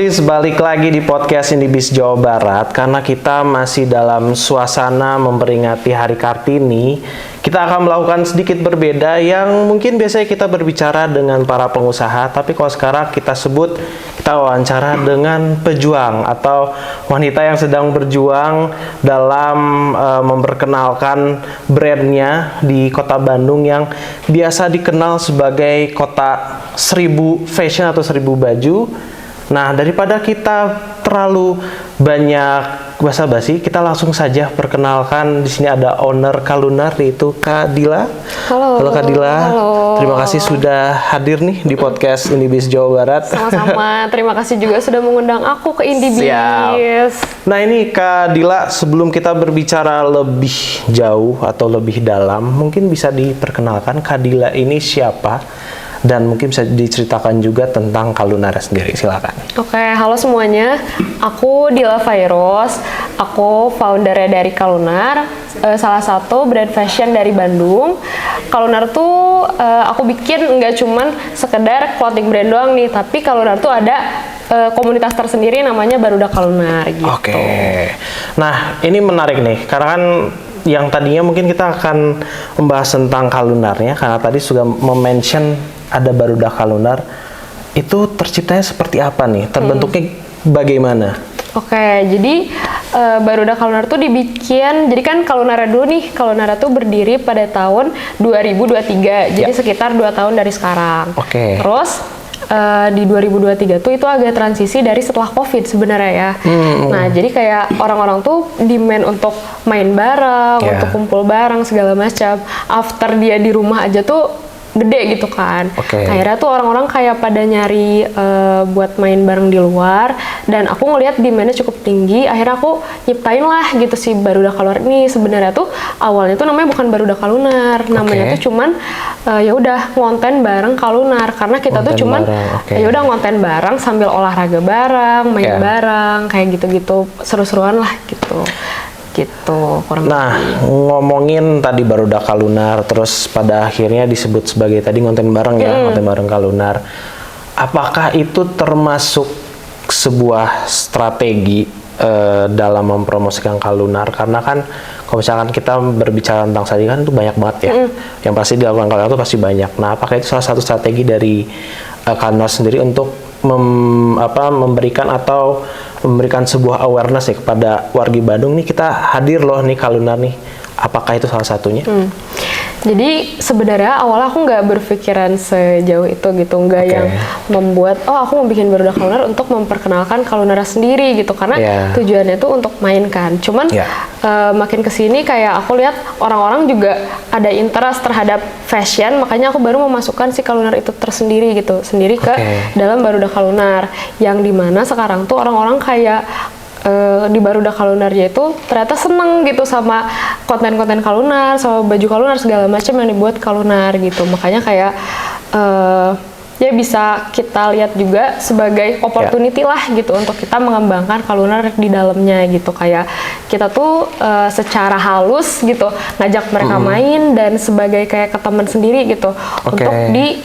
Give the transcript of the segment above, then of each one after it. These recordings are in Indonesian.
Bis, balik lagi di podcast Indibis Jawa Barat. Karena kita masih dalam suasana memperingati Hari Kartini, kita akan melakukan sedikit berbeda yang mungkin biasanya kita berbicara dengan para pengusaha, tapi kalau sekarang kita wawancara dengan pejuang atau wanita yang sedang berjuang dalam memperkenalkan brandnya di kota Bandung yang biasa dikenal sebagai kota 1000 fashion atau 1000 baju. Nah, daripada kita terlalu banyak basa-basi, kita langsung saja perkenalkan. Di sini ada owner Kalunar, yaitu Kak Dila. Halo Kak Dila. Halo. Terima kasih sudah hadir nih di podcast Indibis Jawa Barat. Sama-sama. Terima kasih juga sudah mengundang aku ke Indibis. Siap. Nah, ini Kak Dila, sebelum kita berbicara lebih jauh atau lebih dalam, mungkin bisa diperkenalkan Kak Dila ini siapa? Dan mungkin bisa diceritakan juga tentang Kalunar sendiri, silakan. Oke, halo semuanya. Aku Dila Fairos. Aku foundernya dari Kalunar, salah satu brand fashion dari Bandung. Kalunar tuh aku bikin nggak cuman sekedar clothing brand doang nih, tapi Kalunar tuh ada komunitas tersendiri namanya Barudak Kalunar gitu. Oke. Nah, ini menarik nih, karena kan yang tadinya mungkin kita akan membahas tentang Kalunarnya, karena tadi sudah mention ada Barudak Kalunar. Itu terciptanya seperti apa nih? Terbentuknya bagaimana? Oke, jadi Barudak Kalunar tuh dibikin, jadi kan Kalunara dulu nih, Kalunara tuh berdiri pada tahun 2023, jadi sekitar 2 tahun dari sekarang. Oke. Terus di 2023 tuh itu agak transisi dari setelah COVID sebenarnya ya. Nah, jadi kayak orang-orang tuh demand untuk main bareng, untuk kumpul bareng segala macam. After dia di rumah aja tuh gede gitu kan. Akhirnya tuh orang-orang kayak pada nyari buat main bareng di luar, dan aku ngelihat demandnya cukup tinggi. Akhirnya aku nyiptain lah gitu si Barudak Kalunar ini. Sebenarnya tuh awalnya tuh namanya bukan Barudak Kalunar, namanya tuh cuman ya udah ngonten bareng Kalunar, karena kita tuh cuman ya udah ngonten bareng sambil olahraga bareng, main bareng, kayak gitu-gitu, seru-seruan lah gitu. Nah, ngomongin tadi Barudak Kalunar, terus pada akhirnya disebut sebagai tadi ngonten bareng ya, ngonten bareng Kalunar. Apakah itu termasuk sebuah strategi dalam mempromosikan Kalunar? Karena kan kalau misalkan kita berbicara tentang tadi kan itu banyak banget ya, yang pasti dilakukan Kalunar itu pasti banyak. Nah, apakah itu salah satu strategi dari Kalunar sendiri untuk memberikan sebuah awareness ya kepada warga Bandung nih, kita hadir loh nih Kalunar nih. Apakah itu salah satunya? Jadi sebenarnya awalnya aku nggak berpikiran sejauh itu gitu, nggak yang membuat aku mau bikin Barudak Kalunar untuk memperkenalkan Kalunar sendiri gitu, karena tujuannya itu untuk main kan. Cuman makin kesini kayak aku lihat orang-orang juga ada interest terhadap fashion, makanya aku baru memasukkan si Kalunar itu tersendiri gitu, sendiri ke dalam Barudak Kalunar, yang dimana sekarang tuh orang-orang kayak di Barudak Kalunarnya itu ternyata seneng gitu sama konten-konten Kalunar, sama baju Kalunar segala macam yang dibuat Kalunar gitu. Makanya kayak ya bisa kita lihat juga sebagai opportunity lah gitu untuk kita mengembangkan Kalunar di dalamnya gitu. Kayak kita tuh secara halus gitu ngajak mereka main, dan sebagai kayak ke teman sendiri gitu untuk di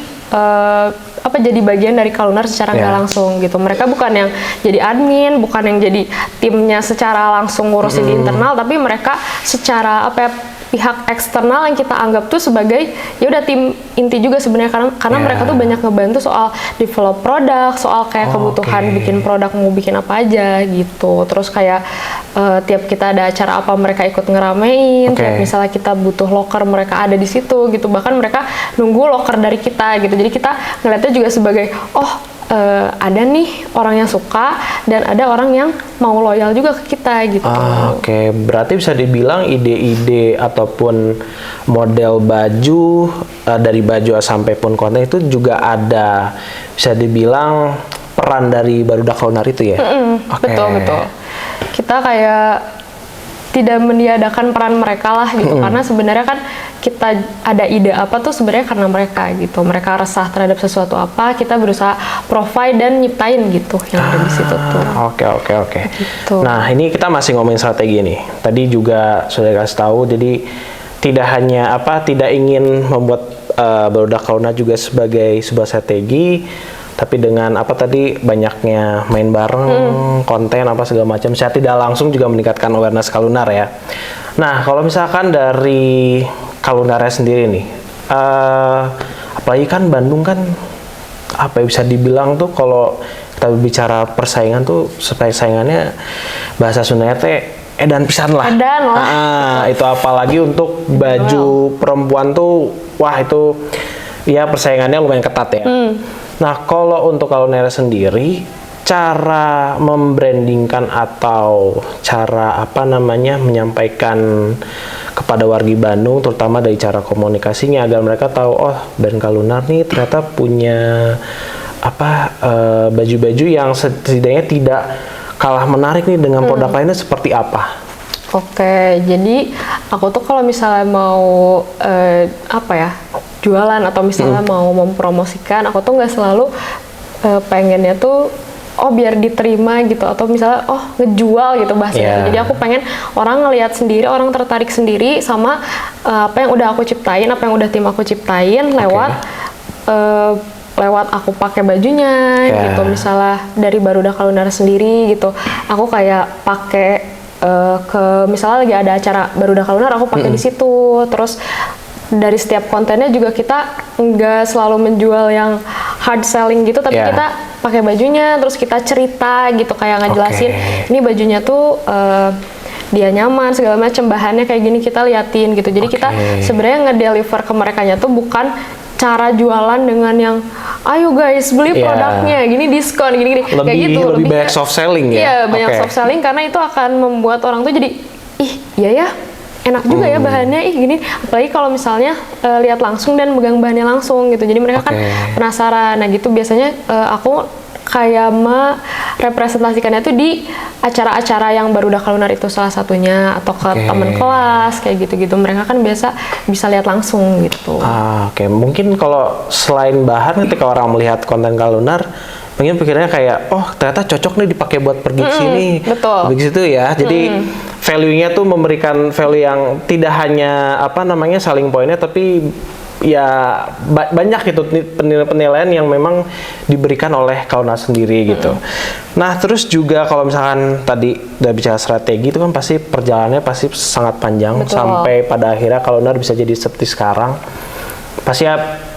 jadi bagian dari Kalunar secara nggak langsung gitu. Mereka bukan yang jadi admin, bukan yang jadi timnya secara langsung ngurusin di internal, tapi mereka secara pihak eksternal yang kita anggap tuh sebagai ya udah tim inti juga sebenarnya, karena mereka tuh banyak ngebantu soal develop produk, soal kayak kebutuhan bikin produk mau bikin apa aja gitu. Terus kayak tiap kita ada acara apa mereka ikut ngeramein, tiap misalnya kita butuh locker mereka ada di situ gitu, bahkan mereka nunggu locker dari kita gitu. Jadi kita ngeliatnya juga sebagai ada nih orang yang suka dan ada orang yang mau loyal juga ke kita gitu. Berarti bisa dibilang ide-ide ataupun model baju, dari baju sampai pun konten itu juga ada, bisa dibilang peran dari Barudak Kalunar itu ya? Betul. Kita kayak tidak meniadakan peran mereka lah gitu, karena sebenarnya kan kita ada ide apa tuh sebenarnya karena mereka gitu. Mereka resah terhadap sesuatu apa, kita berusaha provide dan nyiptain gitu yang ada di situ tuh. Oke. Gitu. Nah, ini kita masih ngomongin strategi nih. Tadi juga sudah kasih tahu, jadi tidak ingin membuat Barudak Kalunar juga sebagai sebuah strategi, Tapi dengan apa tadi banyaknya main bareng, konten apa segala macam, saya tidak langsung juga meningkatkan awareness Kalunar ya. Nah, kalau misalkan dari Kalunarnya sendiri nih, apalagi kan Bandung kan apa ya, bisa dibilang tuh kalau kita bicara persaingan tuh persaingannya bahasa Sundanya teh edan pisan lah. Edan lah. Itu apalagi untuk baju perempuan tuh, wah itu ya persaingannya lumayan ketat ya. Nah, kalau untuk Kalunar sendiri, cara membrandingkan atau cara apa namanya menyampaikan kepada wargi Bandung, terutama dari cara komunikasinya agar mereka tahu, oh brand Kalunar nih ternyata punya apa baju-baju yang setidaknya tidak kalah menarik nih dengan produk lainnya seperti apa? Oke, jadi aku tuh kalau misalnya mau apa ya jualan atau misalnya mau mempromosikan, aku tuh nggak selalu pengennya tuh oh biar diterima gitu atau misalnya oh ngejual gitu bahasanya. Jadi aku pengen orang ngelihat sendiri, orang tertarik sendiri sama apa yang udah aku ciptain, apa yang udah tim aku ciptain lewat aku pakai bajunya gitu, misalnya dari Barudak Kalunar sendiri gitu, aku kayak pakai ke misalnya lagi ada acara Barudak Kalunar, aku pakai di situ. Terus dari setiap kontennya juga kita nggak selalu menjual yang hard selling gitu, tapi kita pakai bajunya, terus kita cerita gitu, kayak ngejelasin ini bajunya tuh dia nyaman segala macam, bahannya kayak gini kita liatin gitu. Jadi kita sebenarnya ngedeliver ke merekanya tuh bukan cara jualan dengan yang ayo guys beli produknya gini diskon gini kayak gitu, lebih banyak soft selling ya. Iya, banyak soft selling karena itu akan membuat orang tuh jadi ih iya ya enak juga ya bahannya, ih gini, apalagi kalau misalnya lihat langsung dan megang bahannya langsung gitu, jadi mereka kan penasaran. Nah gitu biasanya aku kayak merepresentasikannya tuh di acara-acara yang Barudak Kalunar itu salah satunya, atau ke teman kelas kayak gitu-gitu, mereka kan biasa bisa lihat langsung gitu. Mungkin kalau selain bahan, ketika orang melihat konten Kalunar mungkin pikirnya kayak oh ternyata cocok nih dipakai buat pergi ke sini, begitu ya. Jadi value-nya tuh memberikan value yang tidak hanya apa namanya selling point-nya, tapi ya banyak gitu penilaian yang memang diberikan oleh Kalunar sendiri gitu. Nah, terus juga kalau misalkan tadi udah bicara strategi, itu kan pasti perjalanannya pasti sangat panjang sampai pada akhirnya Kalunar bisa jadi seperti sekarang. Pasti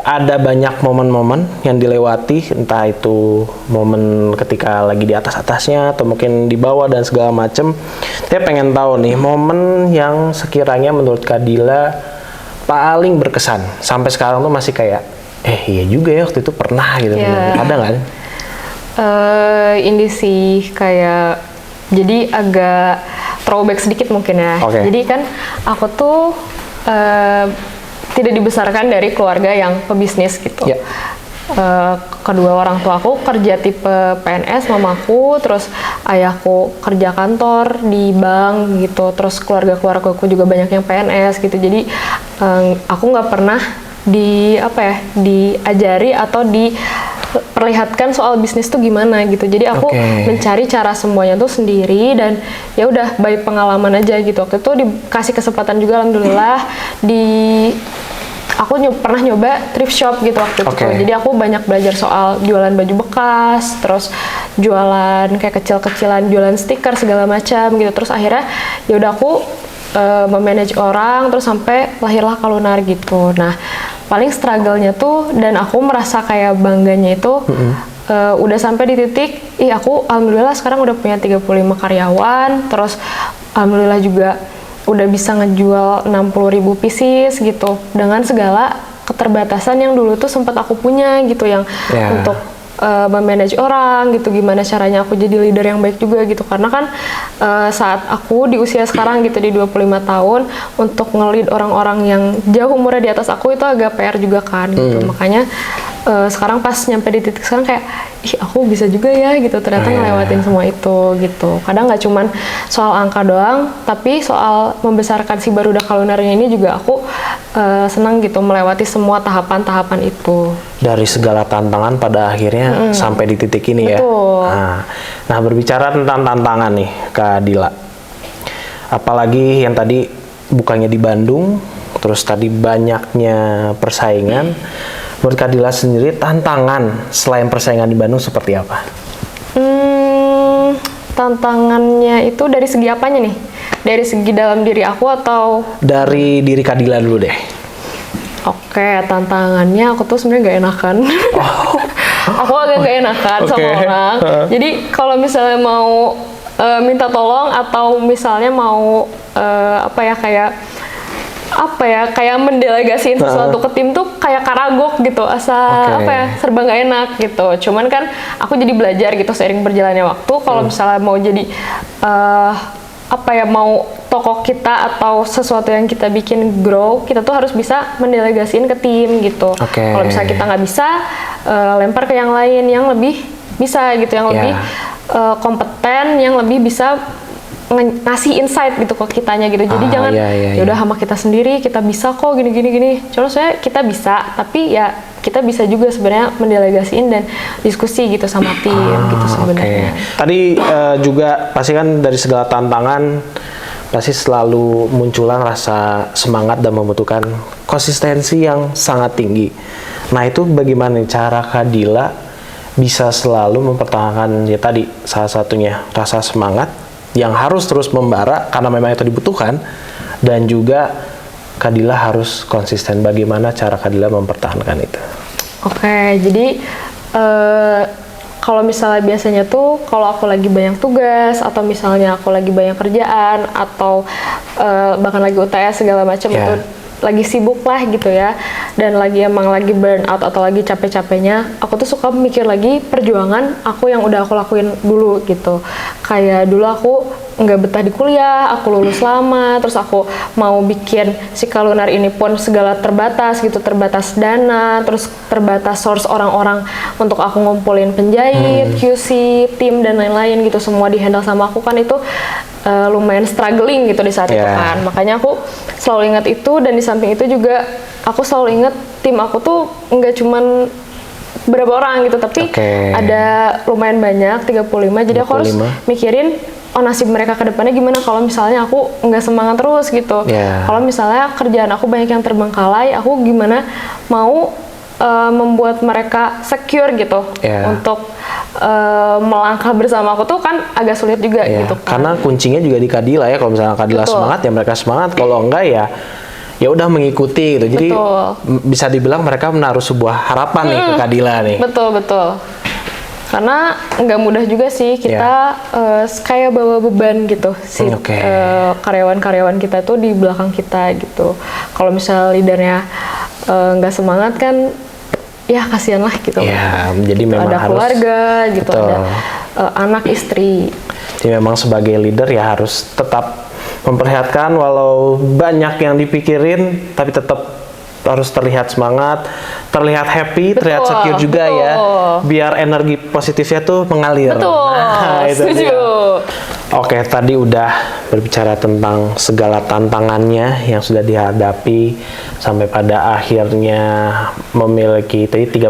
ada banyak momen-momen yang dilewati, entah itu momen ketika lagi di atas-atasnya atau mungkin di bawah dan segala macem. Saya pengen tahu nih momen yang sekiranya menurut Kak Dila paling berkesan sampai sekarang tuh masih kayak iya juga ya waktu itu pernah gitu. Ada nggak? Ini sih kayak jadi agak throwback sedikit mungkin ya. Jadi kan aku tuh tidak dibesarkan dari keluarga yang pebisnis gitu. Kedua orang tua aku kerja tipe PNS, mamaku, terus ayahku kerja kantor di bank gitu, terus keluarga-keluargaku juga banyak yang PNS gitu. Jadi aku nggak pernah diajari atau diperlihatkan soal bisnis tuh gimana gitu. Jadi aku mencari cara semuanya tuh sendiri, dan ya udah by pengalaman aja gitu. Waktu itu dikasih kesempatan juga alhamdulillah aku pernah nyoba thrift shop gitu waktu itu. Jadi aku banyak belajar soal jualan baju bekas, terus jualan kayak kecil-kecilan, jualan stiker segala macam gitu. Terus akhirnya ya udah aku memanage orang, terus sampai lahirlah Kalunar gitu. Nah, paling struggle-nya tuh, dan aku merasa kayak bangganya itu udah sampai di titik, aku alhamdulillah sekarang udah punya 35 karyawan, terus alhamdulillah juga udah bisa ngejual 60.000 pieces gitu, dengan segala keterbatasan yang dulu tuh sempat aku punya gitu, yang untuk memanage orang gitu, gimana caranya aku jadi leader yang baik juga gitu. Karena kan saat aku di usia sekarang gitu, di 25 tahun, untuk nge-lead orang-orang yang jauh umurnya di atas aku itu agak PR juga kan gitu. Makanya sekarang pas nyampe di titik sekarang kayak aku bisa juga ya gitu, ternyata ngelewatin semua itu gitu. Kadang nggak cuman soal angka doang, tapi soal membesarkan si Barudak Kalunarnya ini juga aku senang gitu melewati semua tahapan-tahapan itu. Dari segala tantangan pada akhirnya sampai di titik ini ya. Nah, berbicara tentang tantangan nih Kak Dila, apalagi yang tadi bukannya di Bandung, terus tadi banyaknya persaingan, menurut Kak Dila sendiri tantangan selain persaingan di Bandung seperti apa? Tantangannya itu dari segi apanya nih? Dari segi dalam diri aku atau? Dari diri Kak Dila dulu deh. Oke, tantangannya aku tuh sebenarnya gak enakan. Aku agak gak enakan sama orang. Jadi kalau misalnya mau minta tolong atau misalnya mau kayak mendelegasiin sesuatu ke tim tuh kayak karagok gitu, serba nggak enak gitu. Cuman kan aku jadi belajar gitu seiring berjalannya waktu. Kalau misalnya mau jadi mau tokoh kita atau sesuatu yang kita bikin grow, kita tuh harus bisa mendelegasiin ke tim gitu. Kalau misalnya kita nggak bisa, lempar ke yang lain yang lebih bisa gitu, yang lebih kompeten, yang lebih bisa ngasih insight gitu ke kitanya gitu. Jadi jangan ya udah sama kita sendiri, kita bisa kok gini. Contoh saya kita bisa, tapi ya kita bisa juga sebenarnya mendelegasiin dan diskusi gitu sama tim gitu sebenarnya. Tadi juga pasti kan dari segala tantangan pasti selalu munculan rasa semangat dan membutuhkan konsistensi yang sangat tinggi. Nah, itu bagaimana cara Kak Dila bisa selalu mempertahankan ya tadi salah satunya rasa semangat yang harus terus membara karena memang itu dibutuhkan, dan juga Kak Dila harus konsisten. Bagaimana cara Kak Dila mempertahankan itu? Jadi kalau misalnya biasanya tuh kalau aku lagi banyak tugas atau misalnya aku lagi banyak kerjaan atau bahkan lagi UTS segala macam itu lagi sibuk lah gitu ya, dan emang lagi burn out atau lagi capek-capeknya, aku tuh suka mikir lagi perjuangan aku yang udah aku lakuin dulu gitu. Kayak dulu aku nggak betah di kuliah, aku lulus lama, terus aku mau bikin si Kalunar ini pun segala terbatas gitu, terbatas dana, terus terbatas source orang-orang untuk aku ngumpulin penjahit, QC, tim dan lain-lain gitu, semua dihandle sama aku kan itu lumayan struggling gitu di saat itu kan. Makanya aku selalu ingat itu, dan di samping itu juga aku selalu ingat tim aku tuh nggak cuman berapa orang gitu, tapi ada lumayan banyak, 35, jadi aku harus mikirin nasib mereka ke depannya gimana kalau misalnya aku nggak semangat terus gitu. Kalau misalnya kerjaan aku banyak yang terbengkalai, aku gimana mau membuat mereka secure gitu untuk melangkah bersama aku tuh kan agak sulit juga gitu kan. Karena kuncinya juga di Kak Dila ya, kalau misalnya Kak Dila semangat ya mereka semangat, kalau enggak ya udah mengikuti gitu. Jadi bisa dibilang mereka menaruh sebuah harapan nih ke Kak Dila nih. Betul. Karena nggak mudah juga sih kita kayak bawa beban gitu si karyawan-karyawan kita tuh di belakang kita gitu. Kalau misalnya leadernya nggak semangat kan ya kasihan lah gitu. Jadi memang ada harus keluarga gitu, ada anak istri. Jadi memang sebagai leader ya harus tetap memperlihatkan walau banyak yang dipikirin, tapi tetap harus terlihat semangat, terlihat happy, terlihat secure juga ya, biar energi positifnya tuh mengalir. Setuju. Oke, tadi udah berbicara tentang segala tantangannya yang sudah dihadapi sampai pada akhirnya memiliki tadi 35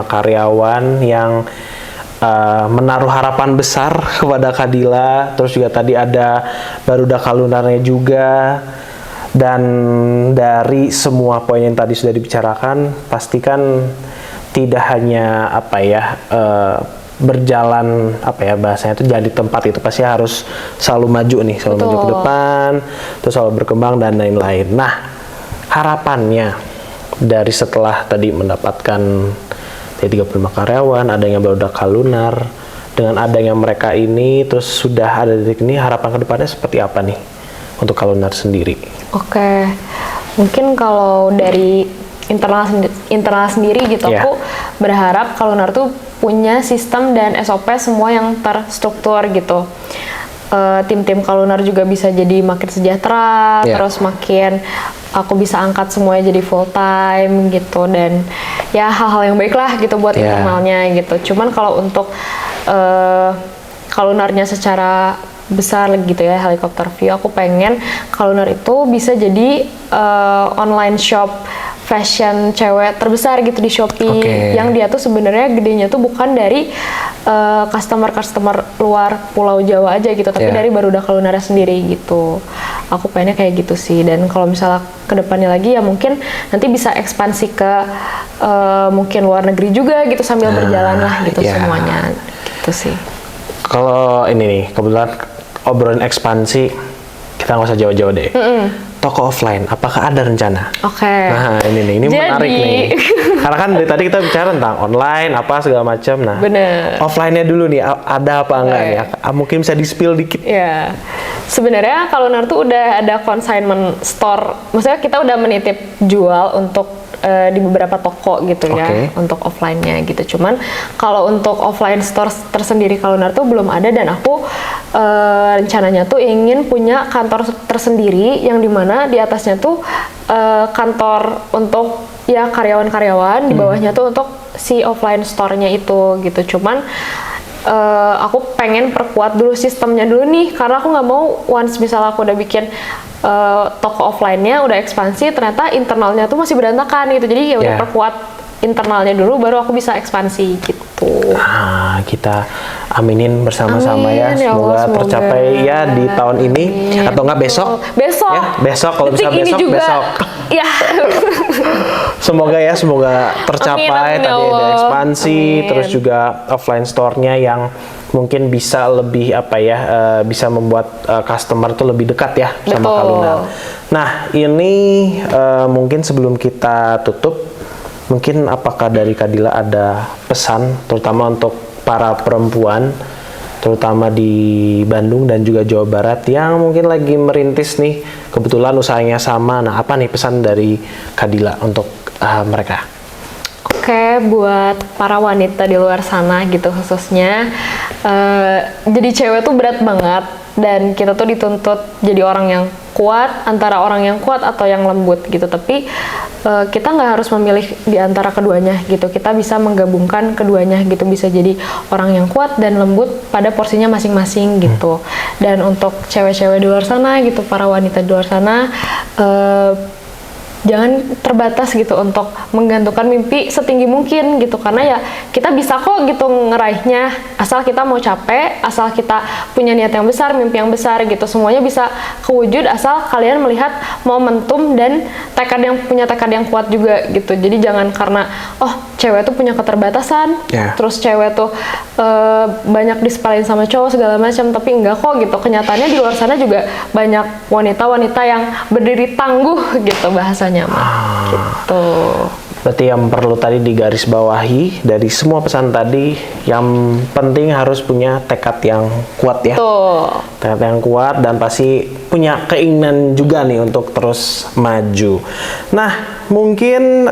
karyawan yang menaruh harapan besar kepada Kak Dila. Terus juga tadi ada Barudak Kalunarnya juga. Dan dari semua poin yang tadi sudah dibicarakan, pastikan tidak hanya berjalan bahasanya itu jadi tempat itu, pasti harus selalu maju nih, selalu maju ke depan, terus selalu berkembang dan lain-lain. Nah, harapannya dari setelah tadi mendapatkan 35 karyawan, adanya Barudak Kalunar, dengan adanya mereka ini, terus sudah ada di sini, harapan kedepannya seperti apa nih untuk Kalunar sendiri? Mungkin kalau dari internal sendiri gitu, aku berharap Kalunar tuh punya sistem dan SOP semua yang terstruktur gitu. Tim-tim Kalunar juga bisa jadi makin sejahtera, terus makin aku bisa angkat semuanya jadi full time gitu, dan ya hal-hal yang baik lah gitu buat internalnya gitu. Cuman kalau untuk Kalunarnya secara besar gitu ya, helikopter view, aku pengen Kalunar itu bisa jadi online shop fashion cewek terbesar gitu di Shopee, yang dia tuh sebenarnya gedenya tuh bukan dari customer luar Pulau Jawa aja gitu, tapi dari Barudak Kalunar sendiri gitu. aku pengennya kayak gitu sih. Dan kalau misalnya kedepannya lagi ya mungkin nanti bisa ekspansi ke mungkin luar negeri juga gitu sambil berjalan lah gitu semuanya gitu sih. Kalau ini nih kebetulan obrolan ekspansi, kita nggak usah jauh-jauh deh. Toko offline, apakah ada rencana? Oke. Nah ini menarik nih. Karena kan dari tadi kita bicara tentang online, apa segala macam. Nah, bener. Offline-nya dulu nih, ada apa enggak nih? Mungkin bisa di-spill dikit. Ya, sebenarnya kalau Kalunar tuh udah ada consignment store. Maksudnya kita udah menitip jual untuk di beberapa toko gitu ya, untuk offline-nya gitu. Cuman kalau untuk offline store tersendiri Kalunar tuh belum ada, dan aku rencananya tuh ingin punya kantor tersendiri yang dimana di atasnya tuh kantor untuk ya karyawan-karyawan, di bawahnya tuh untuk si offline store-nya itu gitu. Cuman aku pengen perkuat dulu sistemnya dulu nih, karena aku nggak mau once misalnya aku udah bikin toko offline-nya udah ekspansi, ternyata internalnya tuh masih berantakan gitu. Jadi ya udah perkuat internalnya dulu, baru aku bisa ekspansi gitu. Kita aminin bersama-sama ya, semoga tercapai ya di tahun ini. Atau enggak besok. Ya, besok kalau bisa besok. Ya. Semoga tercapai. Tadi ada ekspansi, terus juga offline store-nya yang mungkin bisa lebih bisa membuat customer tuh lebih dekat ya sama Kalunar. Nah, ini mungkin sebelum kita tutup, mungkin apakah dari Kadila ada pesan terutama untuk para perempuan terutama di Bandung dan juga Jawa Barat yang mungkin lagi merintis nih, kebetulan usahanya sama. Nah, apa nih pesan dari Kadila untuk mereka? Oke, buat para wanita di luar sana gitu khususnya, jadi cewek tuh berat banget, dan kita tuh dituntut jadi orang yang kuat, antara orang yang kuat atau yang lembut gitu. Tapi kita nggak harus memilih di antara keduanya gitu, kita bisa menggabungkan keduanya gitu, bisa jadi orang yang kuat dan lembut pada porsinya masing-masing gitu. Dan untuk cewek-cewek di luar sana gitu, para wanita di luar sana, jangan terbatas gitu untuk menggantungkan mimpi setinggi mungkin gitu, karena ya kita bisa kok gitu ngeraihnya, asal kita mau capek, asal kita punya niat yang besar, mimpi yang besar gitu, semuanya bisa kewujud asal kalian melihat momentum dan punya tekad yang kuat juga gitu. Jadi jangan karena cewek tuh punya keterbatasan, terus cewek tuh banyak disparain sama cowok segala macam, tapi enggak kok gitu. Kenyataannya di luar sana juga banyak wanita-wanita yang berdiri tangguh gitu bahasanya. Gitu. Berarti yang perlu tadi digarisbawahi dari semua pesan tadi, yang penting harus punya tekad yang kuat ya. Tekad yang kuat dan pasti punya keinginan juga nih untuk terus maju. Nah, mungkin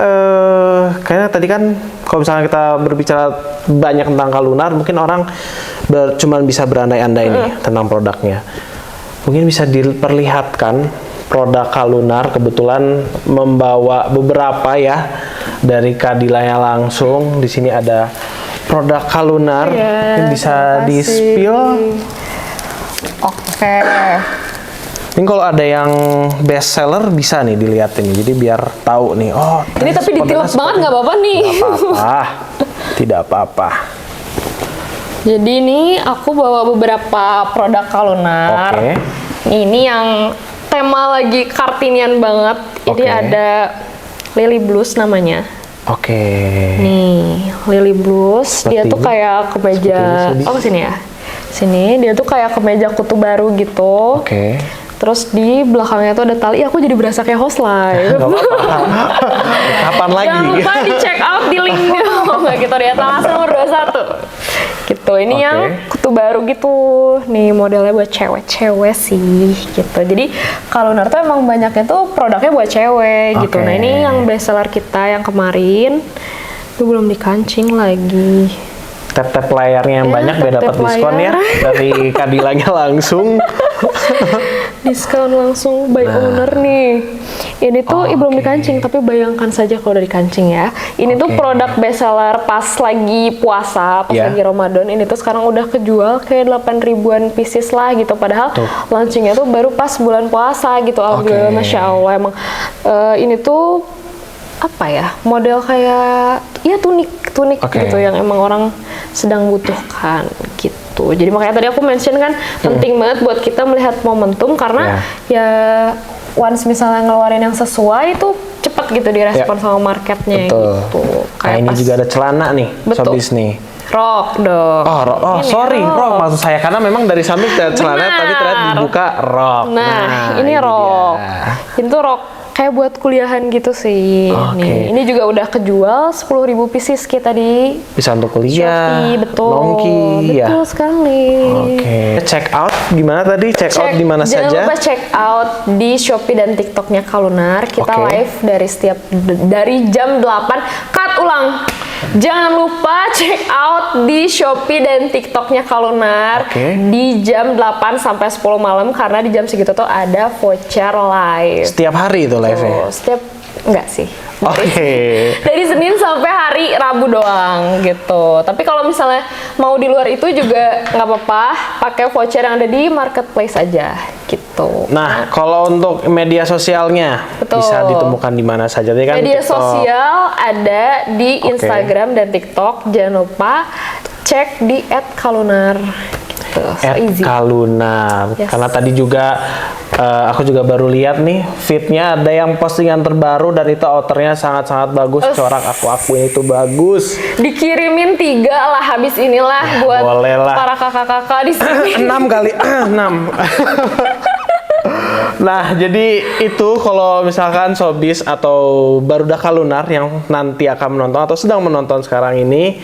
kayaknya tadi kan kalau misalnya kita berbicara banyak tentang Kalunar, mungkin orang cuman bisa berandai-andai nih tentang produknya. Mungkin bisa diperlihatkan produk Kalunar, kebetulan membawa beberapa ya dari Kadilanya langsung. Di sini ada produk Kalunar, yang bisa di-spill. Oke. Ini kalau ada yang best seller bisa nih dilihatin, jadi biar tahu nih. Ini tapi ditilap banget nggak apa-apa nih. Nggak apa-apa, tidak apa-apa. Jadi ini aku bawa beberapa produk Kalunar. Ini yang tema lagi Kartinian banget. Ini ada Lily Blues namanya. Nih, Lily Blues. Dia tuh kayak kemeja. Kesini ya. Sini dia tuh kayak kemeja kutu baru gitu. Terus di belakangnya tuh ada tali. Aku jadi berasa kayak host live. Kapan lagi? Jangan lupa di check out di linknya. Gitu di atas nomor 21. Gitu. Ini yang kutu baru gitu. Nih modelnya buat cewek-cewek sih gitu. Jadi Kalunar tuh emang banyaknya tuh produknya buat cewek gitu. Nah, ini yang best seller kita yang kemarin. Itu belum dikancing lagi. Tap-tap layarnya yang banyak biar dapat diskon ya dari Kadilanya langsung. Diskon langsung by owner nih. Ini tuh belum dikancing, tapi bayangkan saja kalau udah dikancing ya. Ini tuh produk best seller pas lagi puasa, pas lagi Ramadan. Ini tuh sekarang udah kejual kayak 8 ribuan pieces lah gitu. Padahal launchingnya tuh baru pas bulan puasa gitu. Alhamdulillah, Masya Allah. Emang ini tuh model kayak tunik gitu yang emang orang sedang butuhkan gitu. gitu. Jadi makanya tadi aku mention kan penting banget buat kita melihat momentum karena ya once misalnya ngeluarin yang sesuai itu cepat gitu direspon sama marketnya gitu. Kayak ini juga ada celana nih, Sobis nih. Rok dong. Oh, sorry, rok maksud saya karena memang dari samping celana tapi ternyata dibuka rok. Nah, ini rok. Itu rok kayak buat kuliahan gitu sih. Nih, ini juga udah kejual 10.000 pieces kita di bisa untuk kuliah. Shopee, betul. Nongki, betul sekali. Check out gimana tadi? Check out di mana saja? Jangan lupa check out di Shopee dan TikToknya Kalunar. Kita live dari jam 8. Cut ulang. Jangan lupa check out di Shopee dan TikToknya Kalunar di jam 8 sampai 10 malam karena di jam segitu tuh ada voucher live. Setiap hari itu live-nya? Enggak sih. Dari Senin sampai hari Rabu doang gitu. Tapi kalau misalnya mau di luar itu juga nggak apa-apa, pakai voucher yang ada di marketplace aja gitu. Nah, kalau untuk media sosialnya bisa ditemukan di mana saja? Tadi kan media sosial ada di Instagram dan TikTok. Jangan lupa cek di @kalunar. @kalunar. Karena tadi juga aku juga baru lihat nih feednya ada yang postingan terbaru dan itu outernya sangat-sangat bagus. Corak aku akuin itu bagus. Dikirimin 3 lah habis inilah buat para kakak-kakak di sini. 6 kali 6. Nah, jadi itu kalau misalkan Sobis atau Barudak Kalunar yang nanti akan menonton atau sedang menonton sekarang ini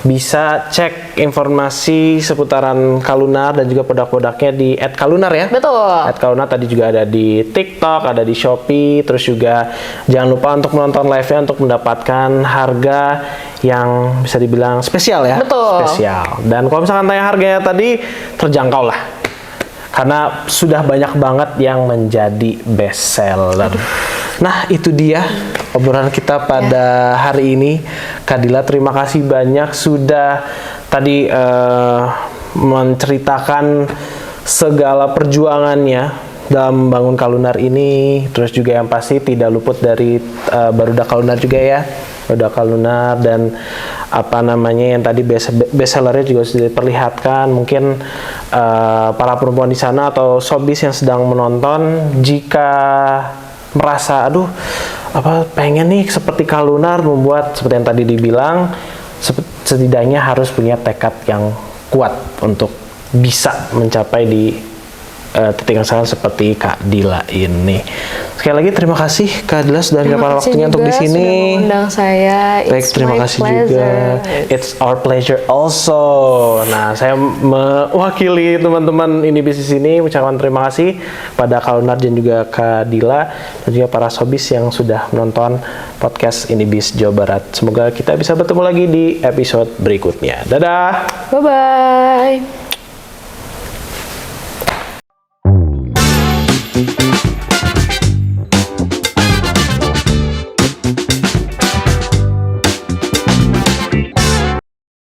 bisa cek informasi seputaran Kalunar dan juga produk-produknya di @kalunar ya. Betul. @kalunar tadi juga ada di TikTok, ada di Shopee, terus juga jangan lupa untuk menonton live-nya untuk mendapatkan harga yang bisa dibilang spesial ya. Betul. Spesial. Dan kalau misalkan tanya harganya tadi terjangkau lah. Karena sudah banyak banget yang menjadi best seller. Nah, itu dia obrolan kita pada hari ini. Kak Dila, terima kasih banyak sudah tadi menceritakan segala perjuangannya dalam membangun Kalunar ini. Terus juga yang pasti tidak luput dari Barudak Kalunar juga ya. Barudak Kalunar dan apa namanya yang tadi best sellernya juga sudah diperlihatkan. Mungkin para perempuan di sana atau Sobis yang sedang menonton jika merasa pengen nih seperti Kalunar membuat seperti yang tadi dibilang, setidaknya harus punya tekad yang kuat untuk bisa mencapai di titik yang sama seperti Kak Dila ini. Sekali lagi terima kasih Kak Dila sudah menyempatkan waktunya untuk di sini. Sudah mengundang saya. Baik, terima kasih juga. It's our pleasure also. Nah, saya mewakili teman-teman ini bisnis ini mengucapkan terima kasih pada Kalunar dan juga Kak Dila dan juga para Sobis yang sudah menonton podcast ini Bis Jawa Barat. Semoga kita bisa bertemu lagi di episode berikutnya. Dadah. Bye bye.